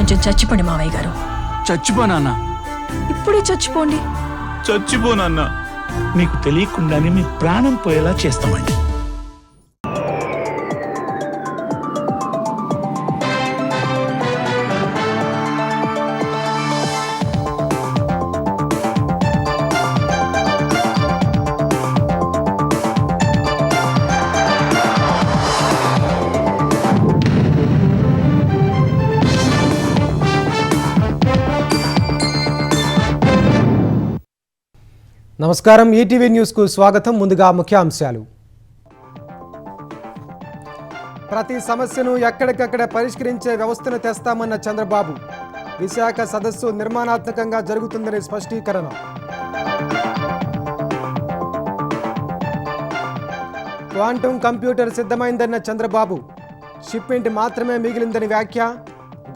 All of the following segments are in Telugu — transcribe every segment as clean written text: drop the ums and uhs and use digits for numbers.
కొంచెం చచ్చిపోండి మావయ్య గారు. చచ్చిపోనా? ఇప్పుడే చచ్చిపోండి. చచ్చిపోనన్నా. మీకు తెలియకుండానే మీ ప్రాణం పోయేలా చేస్తామండి. నమస్కారం, ఈటీవీ న్యూస్కు స్వాగతం. ముందుగా ముఖ్యాంశాలు. ప్రతి సమస్యను ఎక్కడికక్కడ పరిష్కరించే వ్యవస్థను తెస్తామన్న చంద్రబాబు. విశాఖ సదస్సు నిర్మాణాత్మకంగా జరుగుతుందని స్పష్టీకరణ. క్వాంటమ్ కంప్యూటర్ సిద్ధమైందన్న చంద్రబాబు. షిప్మెంట్ మాత్రమే మిగిలిందని వ్యాఖ్య.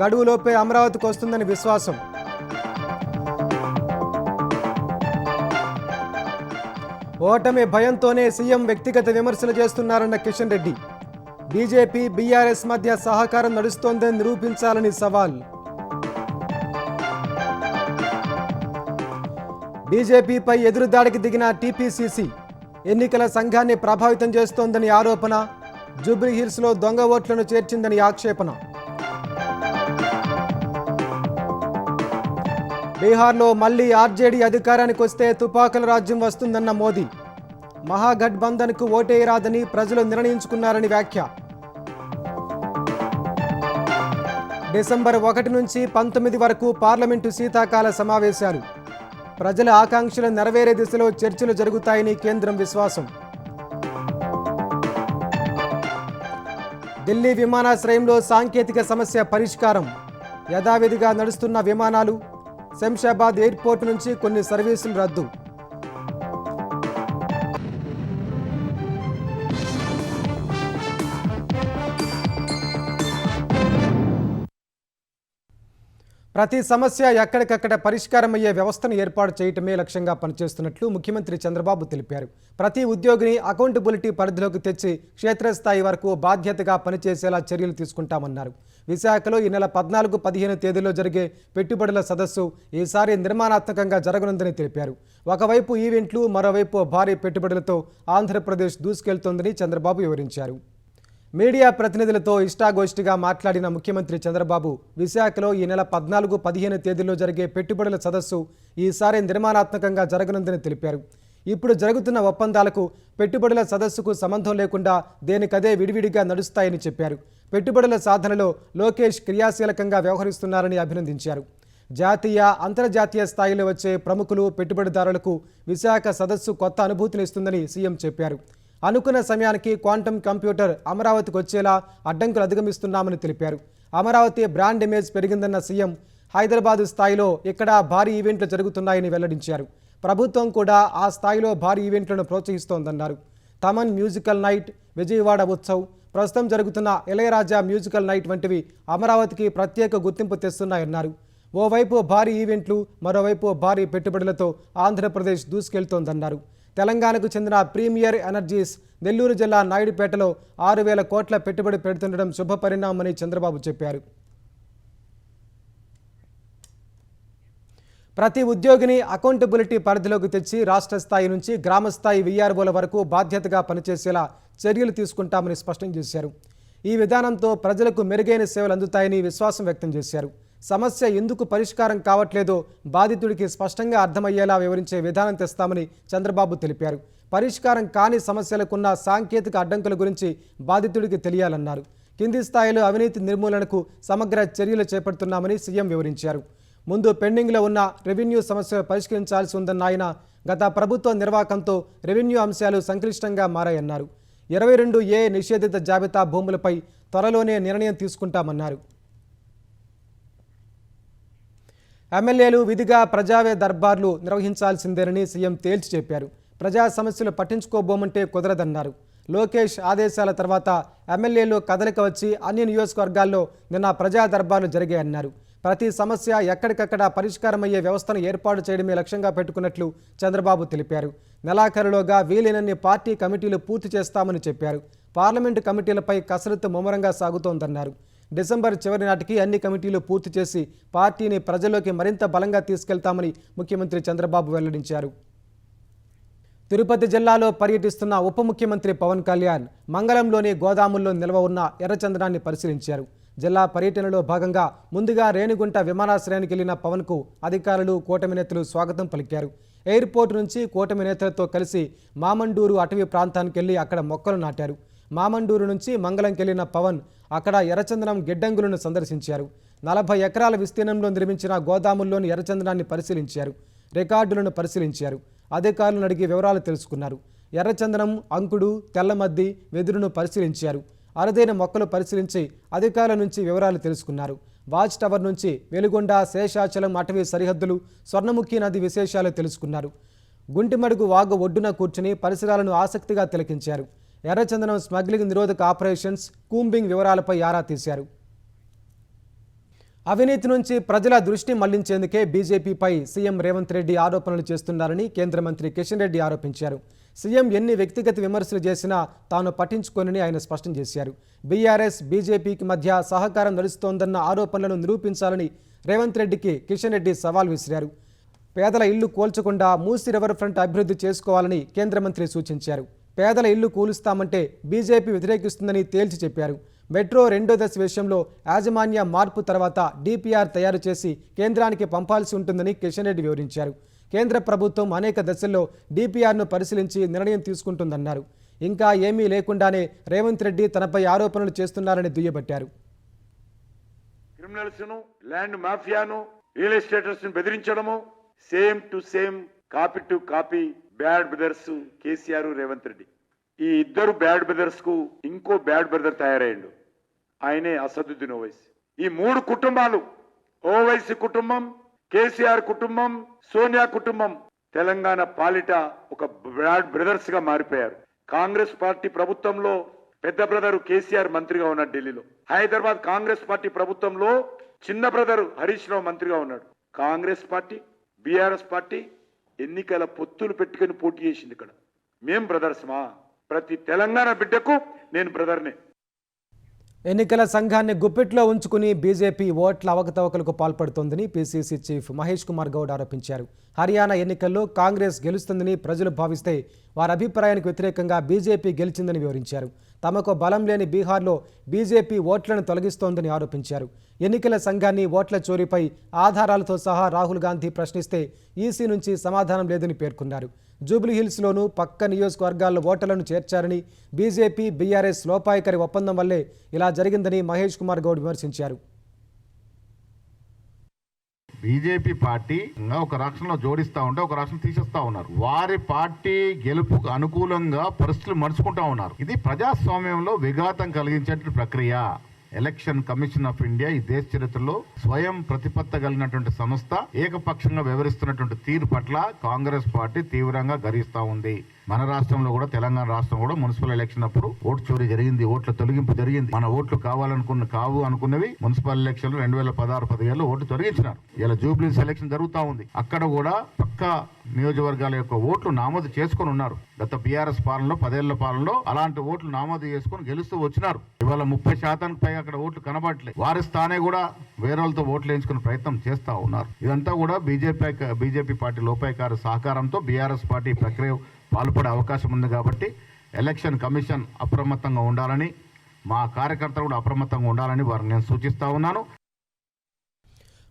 గడువులోపే అమరావతికి వస్తుందని విశ్వాసం. ఓటమి భయంతోనే సీఎం వ్యక్తిగత విమర్శలు చేస్తున్నారన్న కిషన్ రెడ్డి. బీజేపీ బీఆర్ఎస్ మధ్య సహకారం నడుస్తోందని నిరూపించాలని సవాల్. బీజేపీపై ఎదురుదాడికి దిగిన టీపీసీసీ. ఎన్నికల సంఘాన్ని ప్రభావితం చేస్తోందని ఆరోపణ. జూబ్లీహిల్స్లో దొంగ ఓట్లను చేర్చిందని ఆక్షేపణ. బీహార్లో మళ్లీ ఆర్జేడీ అధికారానికి వస్తే తుపాకుల రాజ్యం వస్తుందన్న మోదీ. మహాగఠబంధన్కు ఓటేయరాదని ప్రజలు నిర్ణయించుకున్నారని వ్యాఖ్య. డిసెంబర్ 1 నుంచి 19 వరకు పార్లమెంటు శీతాకాల సమావేశాలు. ప్రజల ఆకాంక్షలు నెరవేరే దిశలో చర్చలు జరుగుతాయని కేంద్రం విశ్వాసం. ఢిల్లీ విమానాశ్రయంలో సాంకేతిక సమస్య పరిష్కారం. యథావిధిగా నడుస్తున్న విమానాలు. శంషాబాద్ ఎయిర్పోర్ట్ నుంచి కొన్ని సర్వీసులు రద్దు. ప్రతి సమస్య ఎక్కడికక్కడ పరిష్కారమయ్యే వ్యవస్థను ఏర్పాటు చేయటమే లక్ష్యంగా పనిచేస్తున్నట్లు ముఖ్యమంత్రి చంద్రబాబు తెలిపారు. ప్రతి ఉద్యోగిని అకౌంటబిలిటీ పరిధిలోకి తెచ్చి క్షేత్రస్థాయి వరకు బాధ్యతగా పనిచేసేలా చర్యలు తీసుకుంటామన్నారు. విశాఖలో ఈ నెల 14-15 తేదీల్లో జరిగే పెట్టుబడుల సదస్సు ఈసారి నిర్మాణాత్మకంగా జరగనుందని తెలిపారు. ఒకవైపు ఈవెంట్లు, మరోవైపు భారీ పెట్టుబడులతో ఆంధ్రప్రదేశ్ దూసుకెళ్తోందని చంద్రబాబు వివరించారు. మీడియా ప్రతినిధులతో ఇష్టాగోష్ఠిగా మాట్లాడిన ముఖ్యమంత్రి చంద్రబాబు విశాఖలో ఈ నెల 14-15 తేదీల్లో జరిగే పెట్టుబడుల సదస్సు ఈసారి నిర్మాణాత్మకంగా జరగనుందని తెలిపారు. ఇప్పుడు జరుగుతున్న ఒప్పందాలకు పెట్టుబడుల సదస్సుకు సంబంధం లేకుండా దేనికదే విడివిడిగా నడుస్తాయని చెప్పారు. పెట్టుబడుల సాధనలో లోకేష్ క్రియాశీలకంగా వ్యవహరిస్తున్నారని అభినందించారు. జాతీయ, అంతర్జాతీయ స్థాయిలో వచ్చే ప్రముఖులు, పెట్టుబడిదారులకు విశాఖ సదస్సు కొత్త అనుభూతినిస్తుందని సీఎం చెప్పారు. అనుకున్న సమయానికి క్వాంటమ్ కంప్యూటర్ అమరావతికి వచ్చేలా అడ్డంకులు అధిగమిస్తున్నామని తెలిపారు. అమరావతి బ్రాండ్ ఇమేజ్ పెరిగిందన్న సీఎం హైదరాబాదు స్థాయిలో ఇక్కడ భారీ ఈవెంట్లు జరుగుతున్నాయని వెల్లడించారు. ప్రభుత్వం కూడా ఆ స్థాయిలో భారీ ఈవెంట్లను ప్రోత్సహిస్తోందన్నారు. తమన్ మ్యూజికల్ నైట్, విజయవాడ ఉత్సవ్, ప్రస్తుతం జరుగుతున్న ఇళయరాజా మ్యూజికల్ నైట్ వంటివి అమరావతికి ప్రత్యేక గుర్తింపు తెస్తున్నాయన్నారు. ఓవైపు భారీ ఈవెంట్లు, మరోవైపు భారీ పెట్టుబడులతో ఆంధ్రప్రదేశ్ దూసుకెళ్తోందన్నారు. తెలంగాణకు చెందిన ప్రీమియర్ ఎనర్జీస్ నెల్లూరు జిల్లా నాయుడుపేటలో 6,000 కోట్ల పెట్టుబడి పెడుతుండడం శుభపరిణామని చంద్రబాబు చెప్పారు. ప్రతి ఉద్యోగిని అకౌంటబిలిటీ పరిధిలోకి తెచ్చి రాష్ట్ర స్థాయి నుంచి గ్రామస్థాయి వీఆర్ఓల వరకు బాధ్యతగా పనిచేసేలా చర్యలు తీసుకుంటామని స్పష్టం చేశారు. ఈ విధానంతో ప్రజలకు మెరుగైన సేవలు అందుతాయని విశ్వాసం వ్యక్తం చేశారు. సమస్య ఎందుకు పరిష్కారం కావట్లేదో బాధితుడికి స్పష్టంగా అర్థమయ్యేలా వివరించే విధానం తెస్తామని చంద్రబాబు తెలిపారు. పరిష్కారం కాని సమస్యలకున్న సాంకేతిక అడ్డంకుల గురించి బాధితుడికి తెలియాలన్నారు. కింది స్థాయిలో అవినీతి నిర్మూలనకు సమగ్ర చర్యలు చేపడుతున్నామని సీఎం వివరించారు. ముందు పెండింగ్లో ఉన్న రెవెన్యూ సమస్య పరిష్కరించాల్సి ఉందన్న ఆయన గత ప్రభుత్వ నిర్వాహకంతో రెవెన్యూ అంశాలు సంక్లిష్టంగా మారాయన్నారు. 22A నిషేధిత జాబితా భూములపై త్వరలోనే నిర్ణయం తీసుకుంటామన్నారు. ఎమ్మెల్యేలు విధిగా ప్రజా దర్బార్లు నిర్వహించాల్సిందేనని సీఎం తేల్చి చెప్పారు. ప్రజా సమస్యలు పట్టించుకోబోమంటే కుదరదన్నారు. లోకేష్ ఆదేశాల తర్వాత ఎమ్మెల్యేలు కదలిక వచ్చి అన్ని నియోజకవర్గాల్లో నిన్న ప్రజా దర్బార్లు జరిగాయన్నారు. ప్రతి సమస్య ఎక్కడికక్కడ పరిష్కారమయ్యే వ్యవస్థను ఏర్పాటు చేయడమే లక్ష్యంగా పెట్టుకున్నట్లు చంద్రబాబు తెలిపారు. నెలాఖరులోగా వీలైనన్ని పార్టీ కమిటీలు పూర్తి చేస్తామని చెప్పారు. పార్లమెంటు కమిటీలపై కసరత్తు ముమ్మరంగా సాగుతోందన్నారు. డిసెంబర్ చివరి నాటికి అన్ని కమిటీలు పూర్తి చేసి పార్టీని ప్రజల్లోకి మరింత బలంగా తీసుకెళ్తామని ముఖ్యమంత్రి చంద్రబాబు వెల్లడించారు. తిరుపతి జిల్లాలో పర్యటిస్తున్న ఉప ముఖ్యమంత్రి పవన్ కళ్యాణ్ మంగళంలోని గోదాముల్లో నిల్వ ఉన్న ఎర్రచందనాన్ని పరిశీలించారు. జిల్లా పర్యటనలో భాగంగా ముందుగా రేణిగుంట విమానాశ్రయానికి వెళ్లిన పవన్కు అధికారులు, కూటమి నేతలు స్వాగతం పలికారు. ఎయిర్పోర్ట్ నుంచి కూటమి నేతలతో కలిసి మామండూరు అటవీ ప్రాంతానికి వెళ్లి అక్కడ మొక్కలు నాటారు. మామండూరు నుంచి మంగళంకి వెళ్లిన పవన్ అక్కడ ఎర్రచందనం గిడ్డంగులను సందర్శించారు. 40 ఎకరాల విస్తీర్ణంలో నిర్మించిన గోదాముల్లోని ఎర్రచందనాన్ని పరిశీలించారు. రికార్డులను పరిశీలించారు. అధికారులను అడిగి వివరాలు తెలుసుకున్నారు. ఎర్రచందనం, అంకుడు, తెల్లమద్ది, వెదురును పరిశీలించారు. అరుదైన మొక్కలు పరిశీలించి అధికారుల నుంచి వివరాలు తెలుసుకున్నారు. వాచ్ టవర్ నుంచి వెలుగొండ, శేషాచలం అటవీ సరిహద్దులు, స్వర్ణముఖి నది విశేషాలు తెలుసుకున్నారు. గుంటిమడుగు వాగు ఒడ్డున కూర్చుని పరిసరాలను ఆసక్తిగా తిలకించారు. ఎర్రచందనం స్మగ్లింగ్ నిరోధక ఆపరేషన్స్, కూంబింగ్ వివరాలపై ఆరా తీశారు. అవినీతి నుంచి ప్రజల దృష్టి మళ్లించేందుకే బీజేపీపై సీఎం రేవంత్ రెడ్డి ఆరోపణలు చేస్తున్నారని కేంద్ర మంత్రి కిషన్ రెడ్డి ఆరోపించారు. సీఎం ఎన్ని వ్యక్తిగత విమర్శలు చేసినా తాను పట్టించుకోనని ఆయన స్పష్టం చేశారు. బీఆర్ఎస్, బీజేపీకి మధ్య సహకారం నడుస్తోందన్న ఆరోపణలను నిరూపించాలని రేవంత్ రెడ్డికి కిషన్ రెడ్డి సవాల్ విసిరారు. పేదల ఇల్లు కూల్చకుండా మూసీ రివర్ ఫ్రంట్ అభివృద్ధి చేసుకోవాలని కేంద్ర మంత్రి సూచించారు. పేదల ఇల్లు కూలుస్తామంటే బీజేపీ వ్యతిరేకిస్తుందని తేల్చి చెప్పారు. మెట్రో 2వ దశ విషయంలో యాజమాన్య మార్పు తర్వాత డీపీఆర్ తయారు చేసి కేంద్రానికి పంపాల్సి ఉంటుందని కిషన్ రెడ్డి వివరించారు. కేంద్ర ప్రభుత్వం అనేక దశల్లో డీపీఆర్ను పరిశీలించి నిర్ణయం తీసుకుంటుందన్నారు. ఇంకా ఏమీ లేకుండానే రేవంత్ రెడ్డి తనపై ఆరోపణలు చేస్తున్నారని దుయ్యబట్టారు. క్రిమినల్స్ను, ల్యాండ్ మాఫియాను, రియల్ ఎస్టేటర్స్ బెదిరించడము, same to same, copy to copy bad brothers KCR, Revanth Reddy. ఈ ఇద్దరు బ్యాడ్ బ్రదర్స్ కు ఇంకో బ్యాడ్ బ్రదర్ తయారయ్యాడు. ఆయనే అసదుద్దీన్ ఓవైసీ. ఈ 3 కుటుంబాలు, ఓవైసీ కుటుంబం, కేసీఆర్ కుటుంబం, సోనియా కుటుంబం, తెలంగాణ పాలిట ఒక బ్యాడ్ బ్రదర్స్ గా మారిపోయారు. కాంగ్రెస్ పార్టీ ప్రభుత్వంలో పెద్ద బ్రదరు కేసీఆర్ మంత్రిగా ఉన్నాడు ఢిల్లీలో. హైదరాబాద్ కాంగ్రెస్ పార్టీ ప్రభుత్వంలో చిన్న బ్రదరు హరీష్ రావు మంత్రిగా ఉన్నాడు. కాంగ్రెస్ పార్టీ, బీఆర్ఎస్ పార్టీ ఎన్నికల పొత్తులు పెట్టుకుని పోటీ చేసింది. ఇక్కడ మేం బ్రదర్స్ మా ప్రతి తెలంగాణ బిడ్డకు నేను బ్రదర్నే. ఎన్నికల సంఘాన్ని గుప్పిట్లో ఉంచుకుని బీజేపీ ఓట్ల అవకతవకలకు పాల్పడుతోందని పీసీసీ చీఫ్ మహేష్ కుమార్ గౌడ్ ఆరోపించారు. హర్యానా ఎన్నికల్లో కాంగ్రెస్ గెలుస్తుందని ప్రజలు భావిస్తే వారి అభిప్రాయానికి వ్యతిరేకంగా బీజేపీ గెలిచిందని వివరించారు. తమకు బలం లేని బీహార్లో బీజేపీ ఓట్లను తొలగిస్తోందని ఆరోపించారు. ఎన్నికల సంఘాన్ని ఓట్ల చోరీపై ఆధారాలతో సహా రాహుల్ గాంధీ ప్రశ్నిస్తే ఈసీ నుంచి సమాధానం లేదని పేర్కొన్నారు. జూబ్లీహిల్స్లోనూ పక్క నియోజకవర్గాల్లో ఓటర్లను చేర్చారని, బీజేపీ, బీఆర్ఎస్ లోపాయకరి ఒప్పందం వల్లే ఇలా జరిగిందని మహేష్ కుమార్ గౌడ్ విమర్శించారు. బీజేపీ పార్టీ ఒక రాష్ట్రంలో జోడిస్తా ఉంటే ఒక రాష్ట్రం తీసేస్తా ఉన్నారు. వారి పార్టీ గెలుపుకు అనుకూలంగా పరిస్థితులు మర్చుకుంటా ఉన్నారు. ఇది ప్రజాస్వామ్యంలో విఘాతం కలిగించే ప్రక్రియ. ఎలక్షన్ కమిషన్ ఆఫ్ ఇండియా ఈ దేశ చరిత్రలో స్వయం ప్రతిపత్త కలిగినటువంటి సంస్థ ఏకపక్షంగా వ్యవహరిస్తున్నటువంటి తీరు పట్ల కాంగ్రెస్ పార్టీ తీవ్రంగా గర్హిస్తా ఉంది. మన రాష్ట్రంలో కూడా, తెలంగాణ రాష్ట్రం కూడా మున్సిపల్ ఎలక్షన్ అప్పుడు ఓటు చోరీ జరిగింది, ఓట్ల తొలగింపు జరిగింది. మన ఓట్లు కావు అనుకున్నవి మున్సిపల్ ఎలక్షన్లు 2016-17 ఓట్లు తొలగించినారు. ఇలా జూబ్లీస్ ఎలక్షన్ జరుగుతా ఉంది. అక్కడ కూడా పక్క నియోజకవర్గాల యొక్క ఓట్లు నామోదు చేసుకుని ఉన్నారు. గత బీఆర్ఎస్ పాలనలో, 10 ఏళ్ల పాలనలో అలాంటి ఓట్లు నామోదు చేసుకుని గెలుస్తూ వచ్చినారు. ఇవాళ 30% పైగా అక్కడ ఓట్లు కనబడట్లేదు. వారి స్థానే కూడా వేరే వాళ్ళతో ఓట్లు వేయించుకునే ప్రయత్నం చేస్తా ఉన్నారు. ఇదంతా కూడా బీజేపీ పార్టీ లోపాయకార సహకారంతో బీఆర్ఎస్ పార్టీ ప్రక్రియ పాల్పడే అవకాశం ఉంది. కాబట్టి ఎలక్షన్ కమిషన్ అప్రమత్తంగా ఉండాలని, మా కార్యకర్తలు కూడా అప్రమత్తంగా ఉండాలని వారిని నేను సూచిస్తా ఉన్నాను.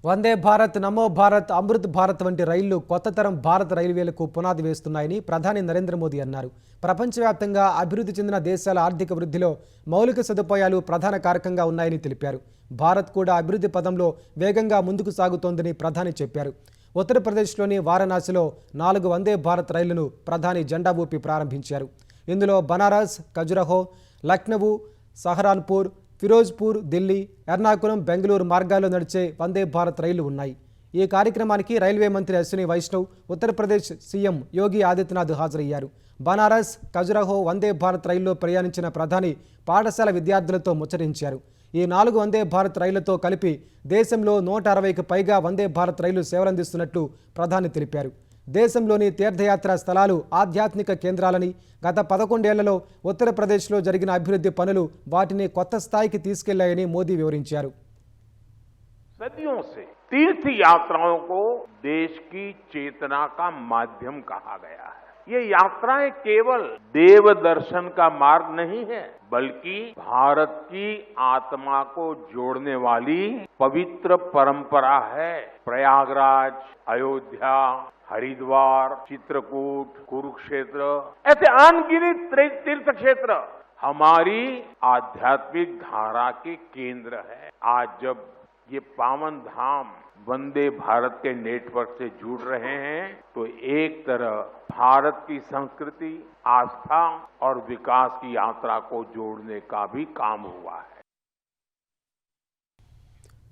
వందే భారత్, నమో భారత్, అమృత్ భారత్ వంటి రైళ్లు కొత్త తరం భారత రైల్వేలకు పునాది వేస్తున్నాయని ప్రధాని నరేంద్ర మోదీ అన్నారు. ప్రపంచవ్యాప్తంగా అభివృద్ధి చెందిన దేశాల ఆర్థిక వృద్ధిలో మౌలిక సదుపాయాలు ప్రధాన కారకంగా ఉన్నాయని తెలిపారు. భారత్ కూడా అభివృద్ధి పదంలో వేగంగా ముందుకు సాగుతోందని ప్రధాని చెప్పారు. ఉత్తరప్రదేశ్లోని వారణాసిలో 4 వందే భారత్ రైళ్లను ప్రధాని జెండా ఊపి ప్రారంభించారు. ఇందులో బనారస్, ఖజురహో, లక్నవూ, సహరాన్పూర్, ఫిరోజ్పూర్, ఢిల్లీ, ఎర్నాకుళం, బెంగళూరు మార్గాల్లో నడిచే వందే భారత్ రైళ్లు ఉన్నాయి. ఈ కార్యక్రమానికి రైల్వే మంత్రి అశ్విని వైష్ణవ్, ఉత్తరప్రదేశ్ సీఎం యోగి ఆదిత్యనాథ్ హాజరయ్యారు. బనారస్, ఖజురహో వందే భారత్ రైల్లో ప్రయాణించిన ప్రధాని పాఠశాల విద్యార్థులతో ముచ్చటించారు. ఈ 4 వందే భారత్ రైళ్లతో కలిపి దేశంలో 160కి పైగా వందే భారత్ రైళ్లు సేవలందిస్తున్నట్లు ప్రధాని తెలిపారు. దేశంలోని తీర్థయాత్ర స్థలాలు ఆధ్యాత్మిక కేంద్రాలని గత 11 ఏళ్లలో ఉత్తరప్రదేశ్లో జరిగిన అభివృద్ధి పనులు వాటిని కొత్త స్థాయికి తీసుకెళ్లాయని మోదీ వివరించారు. सदियों से तीर्थ यात्राओं को देश की चेतना का माध्यम कहा गया है. ये यात्राएं केवल देव दर्शन का मार्ग नहीं है, बल्कि भारत की आत्मा को जोड़ने वाली पवित्र परंपरा है. प्रयागराज, अयोध्या, हरिद्वार, चित्रकूट, कुरुक्षेत्र ऐसे अनगिनत तीर्थ क्षेत्र हमारी आध्यात्मिक धारा के केंद्र है. आज जब ये पावन धाम वंदे भारत के नेटवर्क से जुड़ रहे हैं तो एक तरह भारत की संस्कृति, आस्था और विकास की यात्रा को जोड़ने का भी काम हुआ है.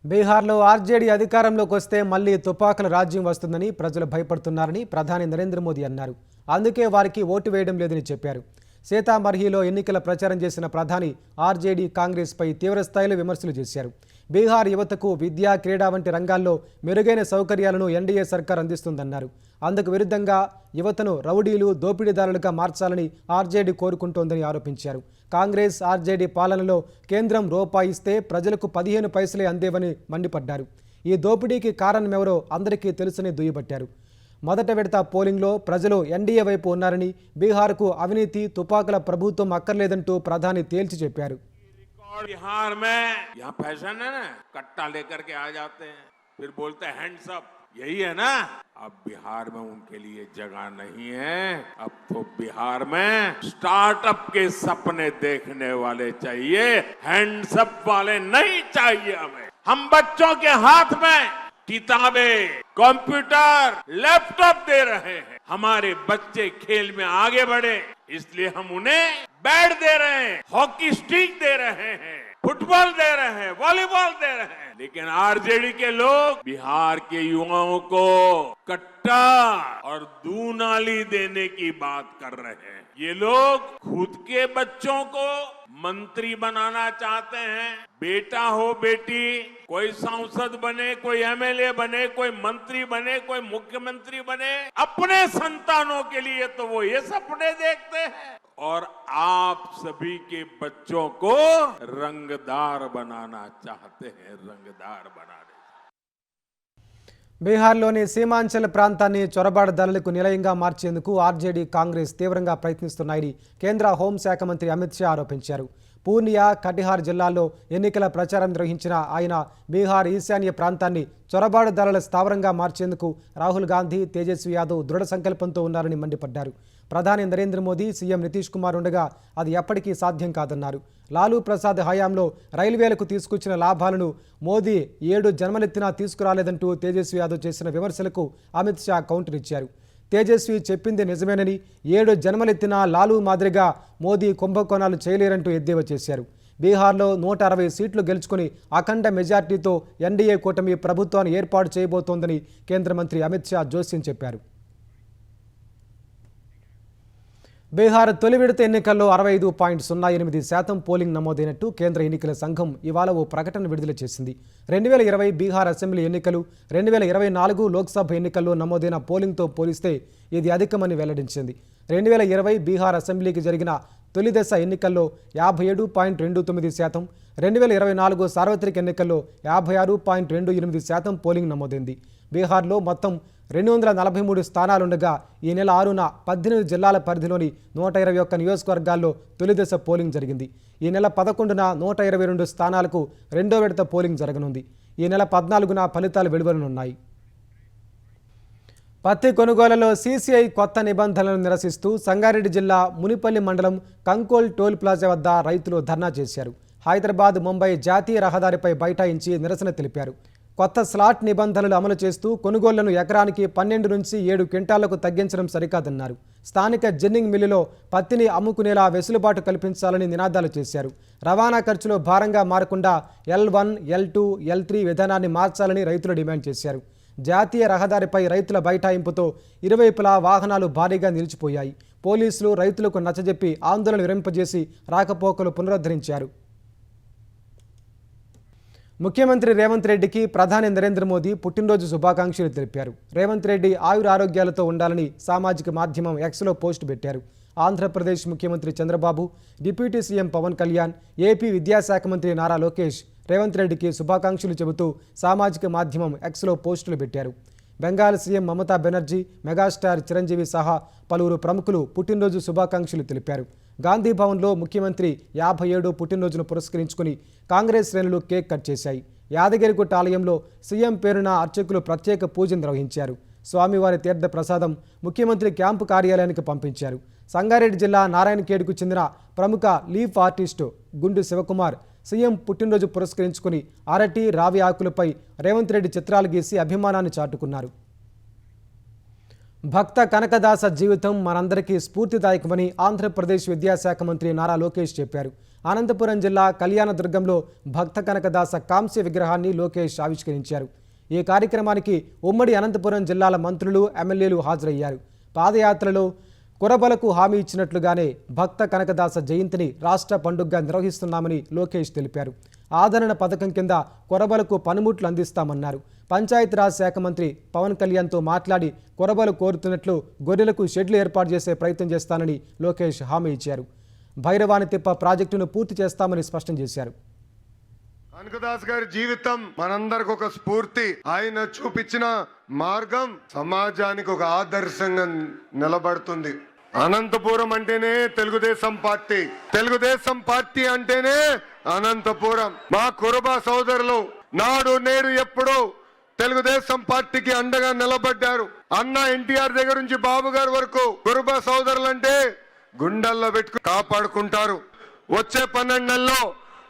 బీహార్లో ఆర్జేడీ అధికారంలోకి వస్తే మళ్లీ తుపాకుల రాజ్యం వస్తుందని ప్రజలు భయపడుతున్నారని ప్రధాని నరేంద్ర మోదీ అన్నారు. అందుకే వారికి ఓటు వేయడం లేదని చెప్పారు. సీతామర్హిలో ఎన్నికల ప్రచారం చేసిన ప్రధాని ఆర్జేడీ కాంగ్రెస్పై తీవ్రస్థాయిలో విమర్శలు చేశారు. బీహార్ యువతకు విద్య, క్రీడా వంటి రంగాల్లో మెరుగైన సౌకర్యాలను ఎన్డీఏ సర్కార్ అందిస్తుందన్నారు. అందుకు విరుద్ధంగా యువతను రౌడీలు, దోపిడీదారులుగా మార్చాలని ఆర్జేడీ కోరుకుంటోందని ఆరోపించారు. కాంగ్రెస్ ఆర్జేడీ పాలనలో కేంద్రం రూపాయి ఇస్తే ప్రజలకు 15 పైసలే అందేవని మండిపడ్డారు. ఈ దోపిడీకి కారణమెవరో అందరికీ తెలుసని దుయ్యబట్టారు. మొదట విడత పోలింగ్లో ప్రజలు ఎన్డీఏ వైపు ఉన్నారని, బీహార్కు అవినీతి, తుపాకుల ప్రభుత్వం అక్కర్లేదంటూ ప్రధాని తేల్చి చెప్పారు. बिहार में यहाँ फैशन है ना, कट्टा लेकर के आ जाते हैं, फिर बोलते हैं हैंड्स अप. यही है ना. अब बिहार में उनके लिए जगह नहीं है. अब तो बिहार में स्टार्टअप के सपने देखने वाले चाहिए, हैंड्स अप वाले नहीं चाहिए हमें. हम बच्चों के हाथ में किताबें, कंप्यूटर, लैपटॉप दे रहे हैं. हमारे बच्चे खेल में आगे बढ़े इसलिए हम उन्हें बैट दे रहे हैं, हॉकी स्टिक दे रहे हैं, फुटबॉल दे रहे हैं, वॉलीबॉल दे रहे हैं. लेकिन आरजेडी के लोग बिहार के युवाओं को कट्टा और दूनाली देने की बात कर रहे हैं. ये लोग खुद के बच्चों को मंत्री बनाना चाहते हैं. बेटा हो बेटी, कोई सांसद बने, कोई एमएलए बने, कोई मंत्री बने, कोई मुख्यमंत्री बने, अपने संतानों के लिए तो वो ये सपने देखते हैं. और आप सभी के बच्चों को रंगदार बनाना चाहते हैं, रंगदार बनाने. బీహార్లోని సీమాంచల్ ప్రాంతాన్ని చొరబాటుదారులకు నిలయంగా మార్చేందుకు ఆర్జేడీ, కాంగ్రెస్ తీవ్రంగా ప్రయత్నిస్తున్నాయని కేంద్ర హోంశాఖ మంత్రి అమిత్ షా ఆరోపించారు. పూర్నియా, కటిహార్ జిల్లాల్లో ఎన్నికల ప్రచారం నిర్వహించిన ఆయన బీహార్ ఈశాన్య ప్రాంతాన్ని చొరబాటుదారుల స్థావరంగా మార్చేందుకు రాహుల్ గాంధీ, తేజస్వి యాదవ్ దృఢ సంకల్పంతో ఉన్నారని మండిపడ్డారు. ప్రధాని నరేంద్ర మోదీ, సీఎం నితీష్ కుమార్ ఉండగా అది ఎప్పటికీ సాధ్యం కాదన్నారు. లాలూ ప్రసాద్ హయాంలో రైల్వేలకు తీసుకొచ్చిన లాభాలను మోదీ 7 జన్మలెత్తినా తీసుకురాలేదంటూ తేజస్వి యాదవ్ చేసిన విమర్శలకు అమిత్ షా కౌంటర్ ఇచ్చారు. తేజస్వి చెప్పింది నిజమేనని, 7 జన్మలెత్తినా లాలూ మాదిరిగా మోదీ కుంభకోణాలు చేయలేరంటూ ఎద్దేవా చేశారు. బీహార్లో 160 సీట్లు గెలుచుకుని అఖండ మెజార్టీతో ఎన్డీఏ కూటమి ప్రభుత్వాన్ని ఏర్పాటు చేయబోతోందని కేంద్ర మంత్రి అమిత్ షా జోస్యం చెప్పారు. బీహార్ తొలి విడత ఎన్నికల్లో 65.08% పోలింగ్ నమోదైనట్టు కేంద్ర ఎన్నికల సంఘం ఇవాళ ఓ ప్రకటన విడుదల చేసింది. 2020 బీహార్ అసెంబ్లీ ఎన్నికలు, 2024 లోక్సభ ఎన్నికల్లో నమోదైన పోలింగ్తో పోలిస్తే ఇది అధికమని వెల్లడించింది. 2020 బీహార్ అసెంబ్లీకి జరిగిన తొలి దశ ఎన్నికల్లో 57.29%, 2024 సార్వత్రిక ఎన్నికల్లో 56.28% పోలింగ్ నమోదైంది. బీహార్లో మొత్తం 243 స్థానాలుండగా ఈ నెల 6న 18 జిల్లాల పరిధిలోని 121 నియోజకవర్గాల్లో తొలిదశ పోలింగ్ జరిగింది. ఈ నెల 11న 122 స్థానాలకు రెండో విడత పోలింగ్ జరగనుంది. ఈ నెల 14న ఫలితాలు వెలువడనున్నాయి. పత్తి కొనుగోలులో సీసీఐ కొత్త నిబంధనలను నిరసిస్తూ సంగారెడ్డి జిల్లా మునిపల్లి మండలం కంకోల్ టోల్ ప్లాజా వద్ద రైతులు ధర్నా చేశారు. హైదరాబాద్, ముంబై జాతీయ రహదారిపై బైఠాయించి నిరసన తెలిపారు. కొత్త స్లాట్ నిబంధనలు అమలు చేస్తూ కొనుగోళ్లను ఎకరానికి 12 నుంచి 7 క్వింటాళ్లకు తగ్గించడం సరికాదన్నారు. స్థానిక జిన్నింగ్ మిల్లులో పత్తిని అమ్ముకునేలా వెసులుబాటు కల్పించాలని నినాదాలు చేశారు. రవాణా ఖర్చులో భారంగా మారకుండా L1, L2, L3 విధానాన్ని మార్చాలని రైతులు డిమాండ్ చేశారు. జాతీయ రహదారిపై రైతుల బైఠాయింపుతో ఇరువైపులా వాహనాలు భారీగా నిలిచిపోయాయి. పోలీసులు రైతులకు నచ్చజెప్పి ఆందోళన విరమింపజేసి రాకపోకలు పునరుద్ధరించారు. ముఖ్యమంత్రి రేవంత్ రెడ్డికి ప్రధాని నరేంద్ర మోదీ పుట్టినరోజు శుభాకాంక్షలు తెలిపారు. రేవంత్ రెడ్డి ఆయురారోగ్యాలతో ఉండాలని సామాజిక మాధ్యమం ఎక్స్లో పోస్ట్ పెట్టారు. ఆంధ్రప్రదేశ్ ముఖ్యమంత్రి Chandrababu, deputy CM Pawan Kalyan, AP విద్యాశాఖ మంత్రి నారా లోకేష్ రేవంత్ రెడ్డికి శుభాకాంక్షలు చెబుతూ సామాజిక మాధ్యమం ఎక్స్లో పోస్టులు పెట్టారు. బెంగాల్ సీఎం మమతా బెనర్జీ, మెగాస్టార్ చిరంజీవి సహా పలువురు ప్రముఖులు పుట్టినరోజు శుభాకాంక్షలు తెలిపారు. గాంధీ భవన్లో ముఖ్యమంత్రి 57 పుట్టినరోజును పురస్కరించుకుని కాంగ్రెస్ శ్రేణులు కేక్ కట్ చేశాయి. యాదగిరిగుట్ట ఆలయంలో సీఎం పేరున అర్చకులు ప్రత్యేక పూజలు నిర్వహించారు. స్వామివారి తీర్థ ప్రసాదం ముఖ్యమంత్రి క్యాంపు కార్యాలయానికి పంపించారు. సంగారెడ్డి జిల్లా నారాయణఖేడ్కు చెందిన ప్రముఖ లీఫ్ ఆర్టిస్టు గుండు శివకుమార్ సీఎం పుట్టినరోజు పురస్కరించుకుని అరటి, రావి ఆకులపై రేవంత్ రెడ్డి చిత్రాలు గీసి అభిమానాన్ని చాటుకున్నారు. భక్త కనకదాస జీవితం మనందరికీ స్ఫూర్తిదాయకమని ఆంధ్రప్రదేశ్ విద్యాశాఖ మంత్రి నారా లోకేష్ చెప్పారు. అనంతపురం జిల్లా కళ్యాణదుర్గంలో భక్త కనకదాస కాంస్య విగ్రహాన్ని లోకేష్ ఆవిష్కరించారు. ఈ కార్యక్రమానికి ఉమ్మడి అనంతపురం జిల్లాల మంత్రులు, ఎమ్మెల్యేలు హాజరయ్యారు. పాదయాత్రలో కురబలకు హామీ ఇచ్చినట్లుగానే భక్త కనకదాస జయంతిని రాష్ట్ర పండుగగా నిర్వహిస్తున్నామని లోకేష్ తెలిపారు. ఆదరణ పథకం కింద కొరబలకు పనిముట్లు అందిస్తామన్నారు. పంచాయతీరాజ్ శాఖ మంత్రి పవన్ కళ్యాణ్తో మాట్లాడి కొరబలు కోరుతున్నట్లు గొర్రెలకు షెడ్లు ఏర్పాటు చేసే ప్రయత్నం చేస్తానని లోకేష్ హామీ ఇచ్చారు. భైరవాని తిప్ప ప్రాజెక్టును పూర్తి చేస్తామని స్పష్టం చేశారు. కనకదాస్ గారి జీవితం మనందరికి ఒక స్ఫూర్తి. ఆయన చూపించిన మార్గం సమాజానికి ఒక ఆదర్శంగా నిలబడుతుంది. అనంతపురం అంటేనే తెలుగుదేశం పార్టీ, తెలుగుదేశం పార్టీ అంటేనే అనంతపురం. మా కురుబ సోదరులు నాడు నేడు ఎప్పుడూ తెలుగుదేశం పార్టీకి అండగా నిలబడ్డారు. అన్న ఎన్టీఆర్ దగ్గర నుంచి బాబు గారి వరకు కురుబ సోదరులు అంటే గుండెల్లో పెట్టుకు కాపాడుకుంటారు. వచ్చే 12 నెలల్లో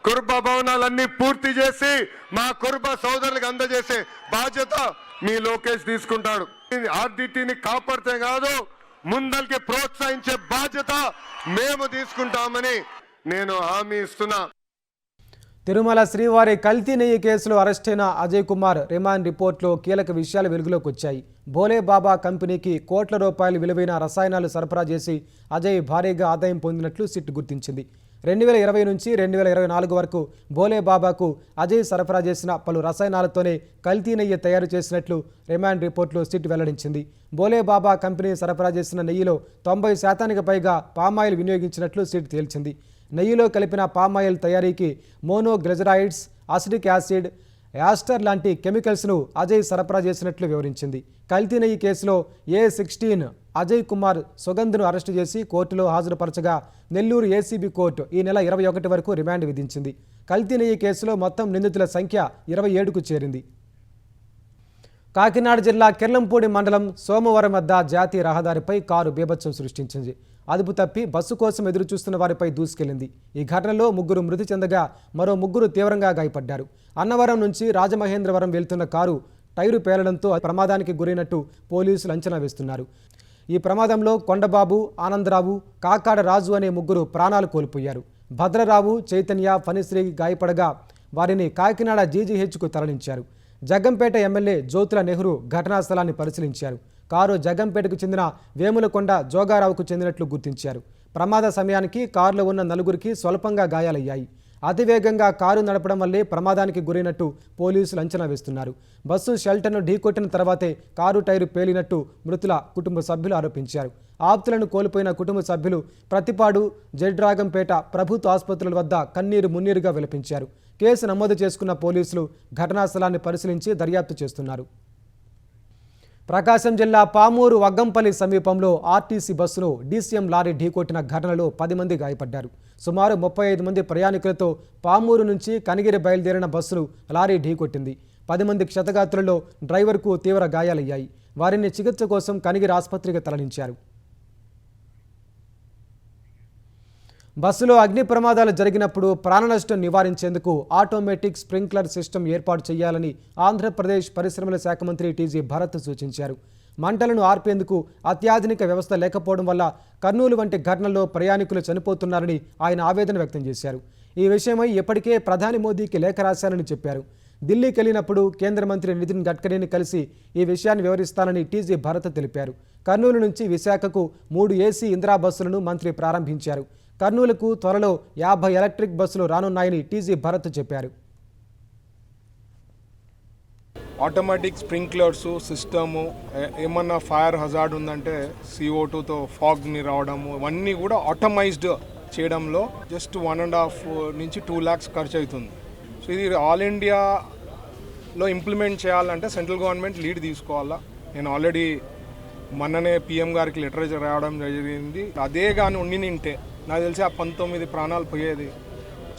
కురుబ భవనాలన్నీ పూర్తి చేసి మా కురుబ సోదరులకు అందజేసే బాధ్యత మీ లోకేష్ తీసుకుంటాడు. ఆర్డిటీని కాపాడితే కాదు, ముందరికి ప్రోత్సహించే బాధ్యత మేము తీసుకుంటామని నేను హామీ ఇస్తున్నా. తిరుమల శ్రీవారి కల్తీ నెయ్యి కేసులో అరెస్టైన అజయ్ కుమార్ రిమాండ్ రిపోర్ట్లో కీలక విషయాలు వెలుగులోకి వచ్చాయి. భోలే బాబా కంపెనీకి కోట్ల రూపాయలు విలువైన రసాయనాలు సరఫరా చేసి అజయ్ భారీగా ఆదాయం పొందినట్లు సిట్ గుర్తించింది. 2020 నుంచి 2024 వరకు భోలే బాబాకు అజయ్ సరఫరా చేసిన పలు రసాయనాలతోనే కల్తీ నెయ్యి తయారు చేసినట్లు రిమాండ్ రిపోర్ట్లో సిట్ వెల్లడించింది. భోలే బాబా కంపెనీ సరఫరా చేసిన నెయ్యిలో 90% పైగా పామాయిల్ వినియోగించినట్లు సిట్ తేల్చింది. నెయ్యిలో కలిపిన పామాయిల్ తయారీకి మోనోగ్లిజరాయిడ్స్, అసిటిక్ యాసిడ్, యాస్టర్ లాంటి కెమికల్స్ను అజయ్ సరఫరా చేసినట్లు వివరించింది. కల్తీ నెయ్యి కేసులో A16 అజయ్ కుమార్ సుగంధ్ను అరెస్టు చేసి కోర్టులో హాజరుపరచగా నెల్లూరు ఏసీబీ కోర్టు ఈ నెల 21 వరకు రిమాండ్ విధించింది. కల్తీ నెయ్యి కేసులో మొత్తం నిందితుల సంఖ్య 27కు చేరింది. కాకినాడ జిల్లా కిర్లంపూడి మండలం సోమవరం వద్ద జాతీయ రహదారిపై కారు బీభత్సం సృష్టించింది. అదుపు తప్పి బస్సు కోసం ఎదురుచూస్తున్న వారిపై దూసుకెళ్లింది. ఈ ఘటనలో 3 మృతి చెందగా మరో 3 తీవ్రంగా గాయపడ్డారు. అన్నవరం నుంచి రాజమహేంద్రవరం వెళ్తున్న కారు టైరు పేలడంతో ప్రమాదానికి గురైనట్టు పోలీసులు అంచనా వేస్తున్నారు. ఈ ప్రమాదంలో కొండబాబు, ఆనందరావు, కాకాడ రాజు అనే 3 ప్రాణాలు కోల్పోయారు. భద్రరావు, చైతన్య, ఫణిశ్రీ గాయపడగా వారిని కాకినాడ జీజీహెచ్కు తరలించారు. జగ్గంపేట ఎమ్మెల్యే జ్యోతుల నెహ్రూ ఘటనా స్థలాన్ని పరిశీలించారు. కారు జగ్గంపేటకు చెందిన వేములకొండ జోగారావుకు చెందినట్లు గుర్తించారు. ప్రమాద సమయానికి కారులో ఉన్న 4కి స్వల్పంగా గాయాలయ్యాయి. అతివేగంగా కారు నడపడం వల్లే ప్రమాదానికి గురైనట్టు పోలీసులు అంచనా వేస్తున్నారు. బస్సు షెల్టర్ను ఢీకొట్టిన తర్వాతే కారు టైరు పేలినట్టు మృతుల కుటుంబ సభ్యులు ఆరోపించారు. ఆప్తులను కోల్పోయిన కుటుంబ సభ్యులు ప్రతిపాడు, జడ్రాగంపేట ప్రభుత్వ ఆసుపత్రుల వద్ద కన్నీరు మున్నీరుగా విలపించారు. కేసు నమోదు చేసుకున్న పోలీసులు ఘటనా స్థలాన్ని పరిశీలించి దర్యాప్తు చేస్తున్నారు. ప్రకాశం జిల్లా పామూరు వగ్గంపల్లి సమీపంలో ఆర్టీసీ బస్సును డీసీఎం లారీ ఢీకొట్టిన ఘటనలో 10 మంది గాయపడ్డారు. సుమారు 35 మంది ప్రయాణికులతో పామూరు నుంచి కనిగిరి బయలుదేరిన బస్సును లారీ ఢీకొట్టింది. 10 మంది క్షతగాత్రుల్లో డ్రైవర్కు తీవ్ర గాయాలయ్యాయి. వారిని చికిత్స కోసం కనిగిరి ఆసుపత్రికి తరలించారు. బస్సులో అగ్ని ప్రమాదాలు జరిగినప్పుడు ప్రాణనష్టం నివారించేందుకు ఆటోమేటిక్ స్ప్రింక్లర్ సిస్టమ్ ఏర్పాటు చేయాలని ఆంధ్రప్రదేశ్ పరిశ్రమల శాఖ మంత్రి టీజీ భరత్ సూచించారు. మంటలను ఆర్పేందుకు అత్యాధునిక వ్యవస్థ లేకపోవడం వల్ల కర్నూలు వంటి ఘటనల్లో ప్రయాణికులు చనిపోతున్నారని ఆయన ఆవేదన వ్యక్తం చేశారు. ఈ విషయమై ఇప్పటికే ప్రధాని మోదీకి లేఖ రాశారని చెప్పారు. ఢిల్లీకి వెళ్ళినప్పుడు కేంద్ర మంత్రి నితిన్ గడ్కరీని కలిసి ఈ విషయాన్ని వివరిస్తానని టీజీ భరత్ తెలిపారు. కర్నూలు నుంచి విశాఖకు 3 ఏసీ ఇందిరా బస్సులను మంత్రి ప్రారంభించారు. కర్నూలుకు త్వరలో 50 ఎలక్ట్రిక్ బస్సులు రానున్నాయని టీజీ భరత్ చెప్పారు. ఆటోమేటిక్ స్ప్రింక్లర్స్ సిస్టము, ఏమన్నా ఫైర్ హజార్డ్ ఉందంటే CO2తో ఫాగ్ని రావడము, ఇవన్నీ కూడా ఆటోమైజ్డ్ చేయడంలో జస్ట్ 1.5 నుంచి 2 lakhs ఖర్చు అవుతుంది. సో ఇది ఆల్ ఇండియాలో ఇంప్లిమెంట్ చేయాలంటే సెంట్రల్ గవర్నమెంట్ లీడ్ తీసుకోవాలా. నేను ఆల్రెడీ మొన్ననే PM గారికి లెటర్ రావడం జరిగింది. అదే కానీ ఉండినింటే నాకు తెలిసి ఆ 19 ప్రాణాలు పోయేది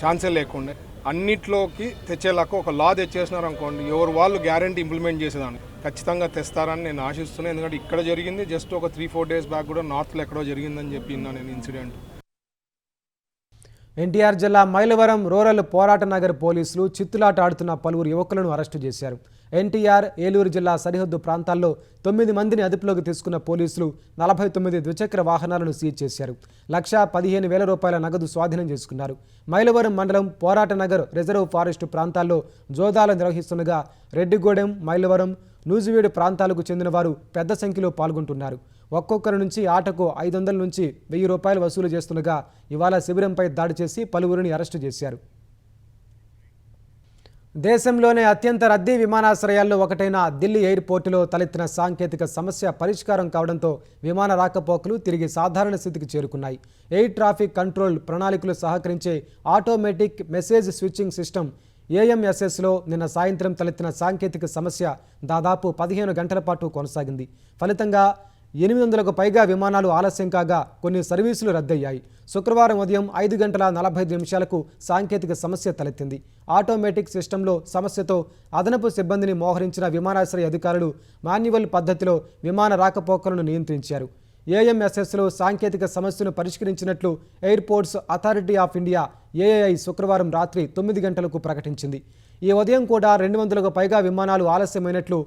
ఛాన్సే లేకుండా. అన్నిట్లోకి తెచ్చేలాగా ఒక లా తెచ్చేసినారు అనుకోండి, ఎవరు వాళ్ళు గ్యారంటీ ఇంప్లిమెంట్ చేసేదాన్ని ఖచ్చితంగా తెస్తారని నేను ఆశిస్తున్నాను. ఎందుకంటే ఇక్కడ జరిగింది జస్ట్ ఒక 3-4 days బ్యాక్ కూడా నార్త్లో ఎక్కడో జరిగిందని చెప్పి విన్నాను నేను ఇన్సిడెంట్. ఎన్టీఆర్ జిల్లా మైలవరం రూరల్ పోరాట నగర్ పోలీసులు చిత్తులాట ఆడుతున్న పలువురు యువకులను అరెస్టు చేశారు. ఎన్టీఆర్ ఏలూరు జిల్లా సరిహద్దు ప్రాంతాల్లో 9 మందిని అదుపులోకి తీసుకున్న పోలీసులు 49 ద్విచక్ర వాహనాలను సీజ్ చేశారు. 1,15,000 రూపాయల నగదు స్వాధీనం చేసుకున్నారు. మైలవరం మండలం పోరాట నగర్ రిజర్వ్ ఫారెస్టు ప్రాంతాల్లో జోదాలు నిర్వహిస్తుండగా రెడ్డిగూడెం, మైలవరం, నూజివీడు ప్రాంతాలకు చెందిన వారు పెద్ద సంఖ్యలో పాల్గొంటున్నారు. ఒక్కొక్కరి నుంచి ఆటకు 500 నుంచి 1000 రూపాయలు వసూలు చేస్తుండగా ఇవాళ శిబిరంపై దాడి చేసి పలువురిని అరెస్టు చేశారు. దేశంలోనే అత్యంత రద్దీ విమానాశ్రయాల్లో ఒకటైన ఢిల్లీ ఎయిర్పోర్టులో తలెత్తిన సాంకేతిక సమస్య పరిష్కారం కావడంతో విమాన రాకపోకలు తిరిగి సాధారణ స్థితికి చేరుకున్నాయి. ఎయిర్ ట్రాఫిక్ కంట్రోల్ ప్రణాళికలు సహకరించే ఆటోమేటిక్ మెసేజ్ స్విచ్చింగ్ సిస్టమ్ AMSSలో నిన్న సాయంత్రం తలెత్తిన సాంకేతిక సమస్య దాదాపు 15 గంటల పాటు కొనసాగింది. ఫలితంగా 800కు పైగా విమానాలు ఆలస్యం కాగా కొన్ని సర్వీసులు రద్దయ్యాయి. శుక్రవారం ఉదయం 5:45 సాంకేతిక సమస్య తలెత్తింది. ఆటోమేటిక్ సిస్టంలో సమస్యతో అదనపు సిబ్బందిని మోహరించిన విమానాశ్రయ అధికారులు మాన్యువల్ పద్ధతిలో విమాన రాకపోకలను నియంత్రించారు. AMSSలో సాంకేతిక సమస్యను పరిష్కరించినట్లు airports authority of India AAI శుక్రవారం రాత్రి 9 గంటలకు ప్రకటించింది. ఈ ఉదయం కూడా 200కు పైగా విమానాలు ఆలస్యమైనట్లు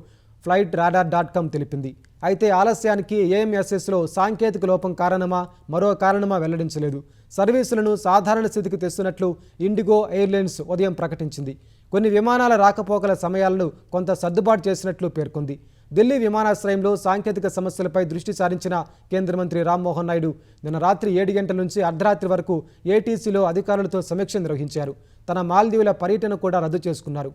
flightradar.com తెలిపింది. అయితే ఆలస్యానికి AMSSలో సాంకేతిక లోపం కారణమా మరో కారణమా వెల్లడించలేదు. సర్వీసులను సాధారణ స్థితికి తెస్తున్నట్లు ఇండిగో ఎయిర్లైన్స్ ఉదయం ప్రకటించింది. కొన్ని విమానాల రాకపోకల సమయాలను కొంత సర్దుబాటు చేసినట్లు పేర్కొంది. ఢిల్లీ విమానాశ్రయంలో సాంకేతిక సమస్యలపై దృష్టి సారించిన కేంద్ర మంత్రి రామ్మోహన్ నాయుడు నిన్న రాత్రి 7 గంటల నుంచి అర్ధరాత్రి వరకు ATCలో అధికారులతో సమీక్ష నిర్వహించారు. తన మాల్దీవుల పర్యటన కూడా రద్దు చేసుకున్నారు.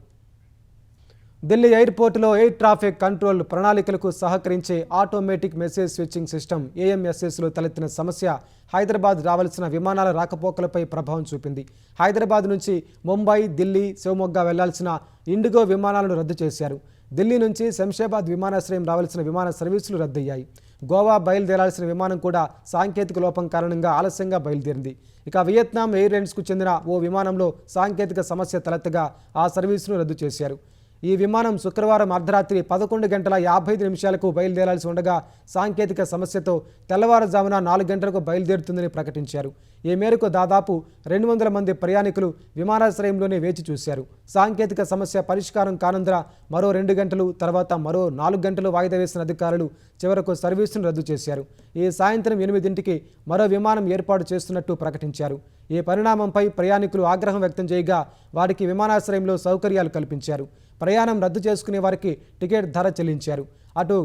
ఢిల్లీ ఎయిర్పోర్టులో ఎయిర్ ట్రాఫిక్ కంట్రోల్ ప్రణాళికలకు సహకరించే ఆటోమేటిక్ మెసేజ్ స్విచ్చింగ్ సిస్టమ్ AMSSలో తలెత్తిన సమస్య హైదరాబాద్ రావాల్సిన విమానాల రాకపోకలపై ప్రభావం చూపింది. హైదరాబాద్ నుంచి ముంబై, ఢిల్లీ, శివమొగ్గ వెళ్లాల్సిన ఇండిగో విమానాలను రద్దు చేశారు. ఢిల్లీ నుంచి శంషాబాద్ విమానాశ్రయం రావాల్సిన విమాన సర్వీసులు రద్దయ్యాయి. గోవా బయలుదేరాల్సిన విమానం కూడా సాంకేతిక లోపం కారణంగా ఆలస్యంగా బయలుదేరింది. ఇక వియత్నాం ఎయిర్లైన్స్కు చెందిన ఓ విమానంలో సాంకేతిక సమస్య తలెత్తగా ఆ సర్వీసును రద్దు చేశారు. ఈ విమానం శుక్రవారం అర్ధరాత్రి 11:55 బయలుదేరాల్సి ఉండగా సాంకేతిక సమస్యతో తెల్లవారుజామున 4 గంటలకు బయలుదేరుతుందని ప్రకటించారు. ఈ మేరకు దాదాపు 200 మంది ప్రయాణికులు విమానాశ్రయంలోనే వేచి చూశారు. సాంకేతిక సమస్య పరిష్కారం కానందున మరో 2 గంటలు, తర్వాత మరో 4 గంటలు వాయిదా వేసిన అధికారులు చివరకు సర్వీసును రద్దు చేశారు. ఈ సాయంత్రం 8ంటికి మరో విమానం ఏర్పాటు చేస్తున్నట్టు ప్రకటించారు. ఈ పరిణామంపై ప్రయాణికులు ఆగ్రహం వ్యక్తం చేయగా వారికి విమానాశ్రయంలో సౌకర్యాలు కల్పించారు. ప్రయాణం రద్దు చేసుకునే వారికి టికెట్ ధర చెల్లించారు. అటు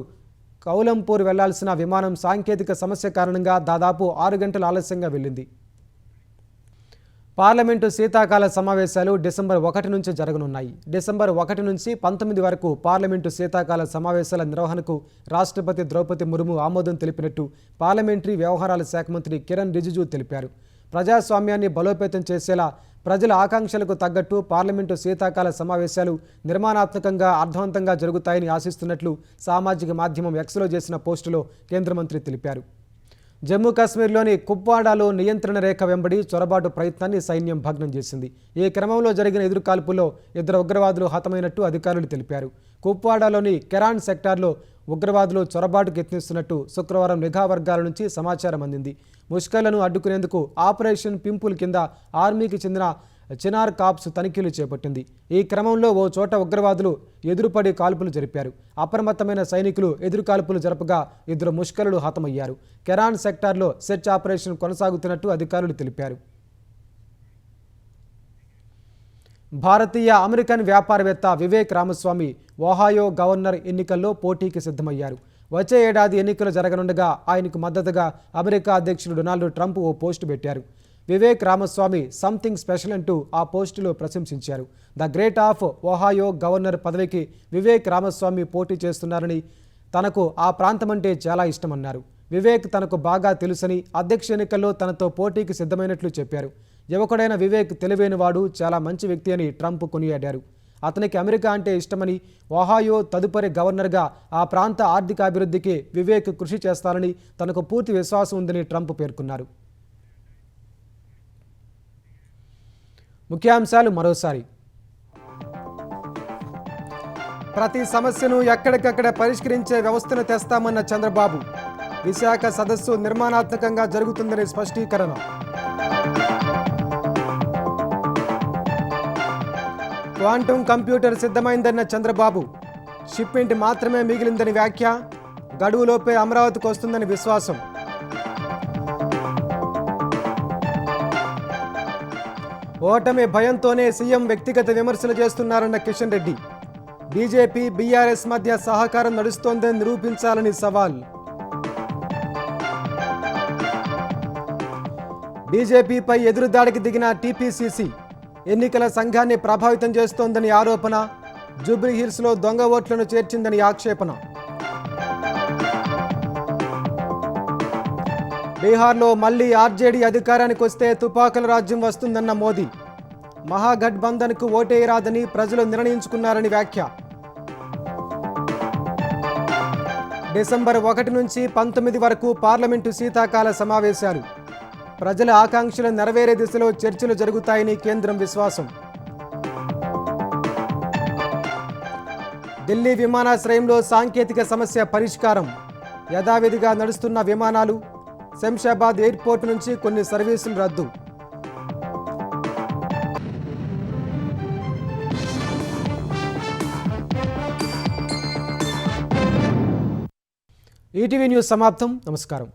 కౌలంపూర్ వెళ్లాల్సిన విమానం సాంకేతిక సమస్య కారణంగా దాదాపు 6 గంటలు ఆలస్యంగా వెళ్ళింది. పార్లమెంటు శీతాకాల సమావేశాలు డిసెంబర్ 1 నుంచి జరగనున్నాయి. డిసెంబర్ 1 నుంచి 19 వరకు పార్లమెంటు శీతాకాల సమావేశాల నిర్వహణకు రాష్ట్రపతి ద్రౌపది ముర్ము ఆమోదం తెలిపినట్టు పార్లమెంటరీ వ్యవహారాల శాఖ మంత్రి కిరణ్ రిజిజు తెలిపారు. ప్రజాస్వామ్యాన్ని బలోపేతం చేసేలా ప్రజల ఆకాంక్షలకు తగ్గట్టు పార్లమెంటు శీతాకాల సమావేశాలు నిర్మాణాత్మకంగా అర్థవంతంగా జరుగుతాయని ఆశిస్తున్నట్లు సామాజిక మాధ్యమం Xలో చేసిన పోస్టులో కేంద్ర మంత్రి తెలిపారు. జమ్మూ కాశ్మీర్లోని కుప్వాడాలో నియంత్రణ రేఖ వెంబడి చొరబాటు ప్రయత్నాన్ని సైన్యం భగ్నం చేసింది. ఈ క్రమంలో జరిగిన ఎదురుకాల్పుల్లో 2 ఉగ్రవాదులు హతమైనట్టు అధికారులు తెలిపారు. కుప్వాడాలోని కెరాన్ సెక్టార్లో ఉగ్రవాదులు చొరబాటుకు యత్నిస్తున్నట్టు శుక్రవారం నిఘా వర్గాల నుంచి సమాచారం అందింది. ముష్కర్లను అడ్డుకునేందుకు ఆపరేషన్ పింపుల్ కింద ఆర్మీకి చెందిన చినార్ కాప్స్ తనిఖీలు చేపట్టింది. ఈ క్రమంలో ఓ చోట ఉగ్రవాదులు ఎదురుపడి కాల్పులు జరిపారు. అప్రమత్తమైన సైనికులు ఎదురుకాల్పులు జరపగా 2 ముష్కరులు హతమయ్యారు. కెరాన్ సెక్టార్లో సెర్చ్ ఆపరేషన్ కొనసాగుతున్నట్టు అధికారులు తెలిపారు. భారతీయ అమెరికన్ వ్యాపారవేత్త వివేక్ రామస్వామి ఒహాయో గవర్నర్ ఎన్నికల్లో పోటీకి సిద్ధమయ్యారు. వచ్చే ఏడాది ఎన్నికలు జరగనుండగా ఆయనకు మద్దతుగా అమెరికా అధ్యక్షుడు డొనాల్డ్ ట్రంప్ ఓ పోస్టు పెట్టారు. వివేక్ రామస్వామి సంథింగ్ స్పెషల్ అంటూ ఆ పోస్టులో ప్రశంసించారు. The great of Ohio governor పదవికి వివేక్ రామస్వామి పోటీ చేస్తున్నారని, తనకు ఆ ప్రాంతమంటే చాలా ఇష్టమన్నారు. వివేక్ తనకు బాగా తెలుసని, అధ్యక్ష ఎన్నికల్లో తనతో పోటీకి సిద్ధమైనట్లు చెప్పారు. యువకుడైన వివేక్ తెలివైనవాడు, చాలా మంచి వ్యక్తి అని ట్రంప్ కొనియాడారు. అతనికి అమెరికా అంటే ఇష్టమని, ఒహాయో తదుపరి గవర్నర్గా ఆ ప్రాంత ఆర్థిక అభివృద్ధికి వివేక్ కృషి చేస్తారని తనకు పూర్తి విశ్వాసం ఉందని ట్రంప్ పేర్కొన్నారు. ముఖ్యాంశాలు మరోసారి. ప్రతి సమస్యను ఎక్కడికక్కడ పరిష్కరించే వ్యవస్థను తెస్తామన్న చంద్రబాబు. విశాఖ సదస్సు నిర్మాణాత్మకంగా జరుగుతుందని స్పష్టీకరణ. క్వాంటమ్ కంప్యూటర్ సిద్ధమైందన్న చంద్రబాబు. షిప్మెంట్ మాత్రమే మిగిలిందని వ్యాఖ్య. గడువులోపే అమరావతికి వస్తుందని విశ్వాసం. ఓటమి భయంతోనే సీఎం వ్యక్తిగత విమర్శలు చేస్తున్నారన్న కిషన్ రెడ్డి. బీజేపీ బీఆర్ఎస్ మధ్య సహకారం నడుస్తోందని నిరూపించాలని సవాల్. బీజేపీపై ఎదురుదాడికి దిగిన టీపీసీసీ. ఎన్నికల సంఘాన్ని ప్రభావితం చేస్తోందని ఆరోపణ. జూబ్లీహిల్స్లో దొంగ ఓట్లను చేర్చిందని ఆక్షేపణ. బీహార్లో మళ్లీ ఆర్జేడీ అధికారానికి వస్తే తుపాకుల రాజ్యం వస్తుందన్న మోదీ. మహాగఠబంధన్కు ఓటేయరాదని ప్రజలు నిర్ణయించుకున్నారని వ్యాఖ్య. డిసెంబర్ 1 నుంచి 19 వరకు పార్లమెంటు శీతాకాల సమావేశాలు. ప్రజల ఆకాంక్షలు నెరవేరే దిశలో చర్చలు జరుగుతాయని కేంద్రం విశ్వాసం. ఢిల్లీ విమానాశ్రయంలో సాంకేతిక సమస్య పరిష్కారం. యథావిధిగా నడుస్తున్న విమానాలు. శంషాబాద్ ఎయిర్పోర్ట్ నుంచి కొన్ని సర్వీసులు రద్దు. ఈటీవీ న్యూస్ సమాప్తం. నమస్కారం.